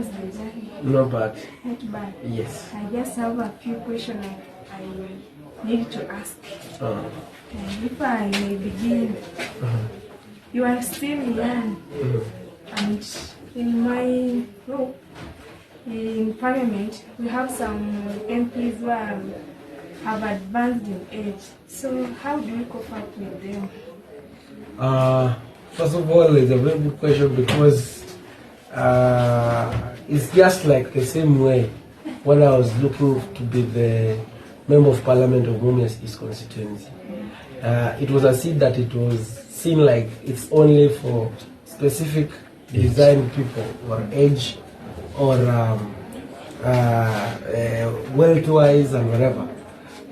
How's the journey? Not bad. Not bad. Yes. I just have a few questions I need to ask. And if I may begin, you are still young, and in my group, in Parliament, we have some MPs who have advanced in age. So how do you cope up with them? First of all, it's a very good question because it's just like the same way when I was looking to be the Member of Parliament of Mumias East constituency. It was a seat that it was seen like it's only for specific designed people or age or wealth-wise and whatever.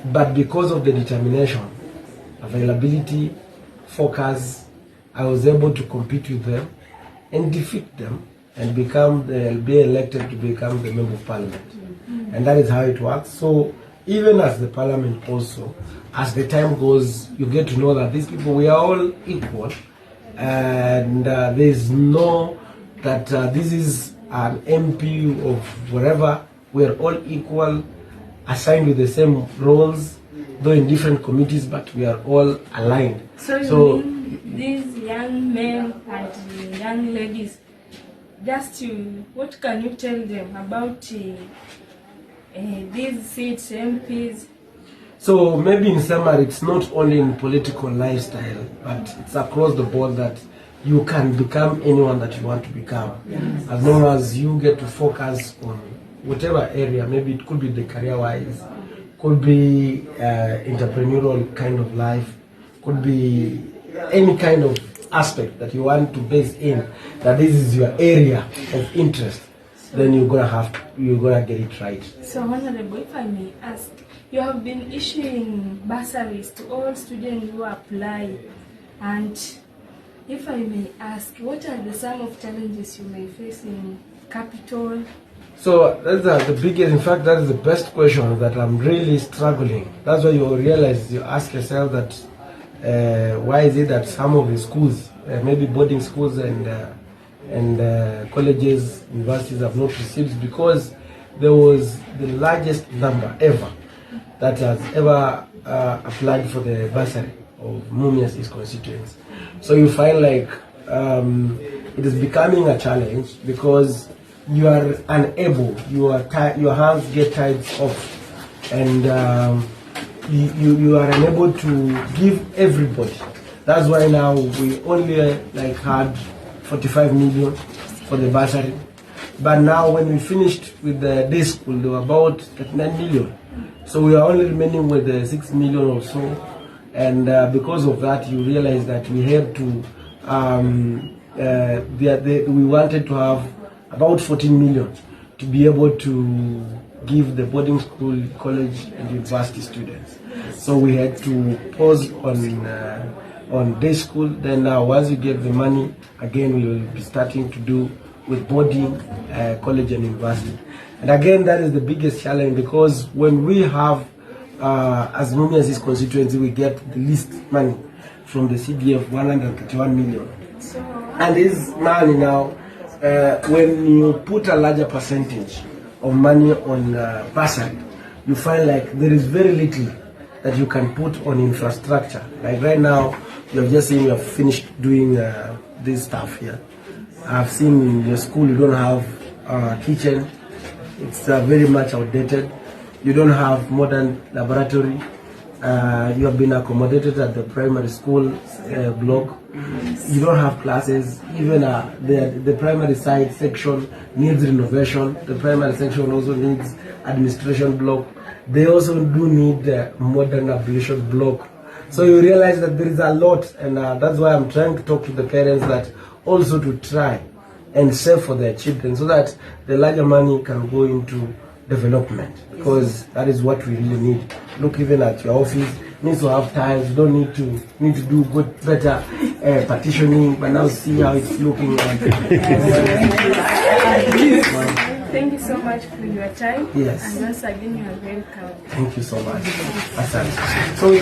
But because of the determination, availability, focus, I was able to compete with them and defeat them and be elected to become the Member of Parliament. And that is how it works. So even as the Parliament also, as the time goes, you get to know that these people, we are all equal, and there's no that this is an MP of whatever. We are all equal, assigned with the same roles, though in different committees, but we are all aligned. So you mean these young men and young ladies, what can you tell them about these seats, MPs? So maybe in summary, it's not only in political lifestyle, but it's across the board that you can become anyone that you want to become. As long as you get to focus on whatever area, maybe it could be the career-wise, could be entrepreneurial kind of life, could be any kind of aspect that you want to base in, that this is your area of interest, then you're gonna get it right. So Honorable, if I may ask, you have been issuing bursaries to all students who apply, and if I may ask, what are some of challenges you may face in capital? So that's the biggest, in fact, that is the best question that I'm really struggling. That's why you realize, you ask yourself that why is it that some of the schools, maybe boarding schools and colleges, universities have not received, because there was the largest number ever that has ever applied for the bursary of Mumias East constituency. So you find like it is becoming a challenge because you are unable, your hands get tied off, and you are unable to give everybody. That's why now we only had 45 million for the bursary. But now when we finished with the day school, there were about 39 million. So we are only remaining with 6 million or so. And because of that, you realize that we had to, we wanted to have about 14 million to be able to give the boarding school, college and university students. So we had to pause on day school. Then once we get the money, again we will be starting to do with boarding, college and university. And again, that is the biggest challenge, because when we have, as Mumias East constituency, we get the least money from the CDF, 131 million. And this money now, when you put a larger percentage of money on bursary, you find like there is very little that you can put on infrastructure. Like right now, you have just seen you have finished doing this stuff here. I've seen in your school you don't have a kitchen. It's very much outdated. You don't have modern laboratory. You have been accommodated at the primary school block. You don't have classes. Even the primary side section needs renovation. The primary section also needs administration block. They also do need the modern ablution block. So you realize that there is a lot, and that's why I'm trying to talk to the parents that also to try and save for their children, so that the larger money can go into development, because that is what we really need. Look, even at your office, needs to have tiles. You don't need to do better partitioning, but now see how it's looking like. Thank you so much for your time. Yes. And once again, you are welcome. Thank you so much. Asante. So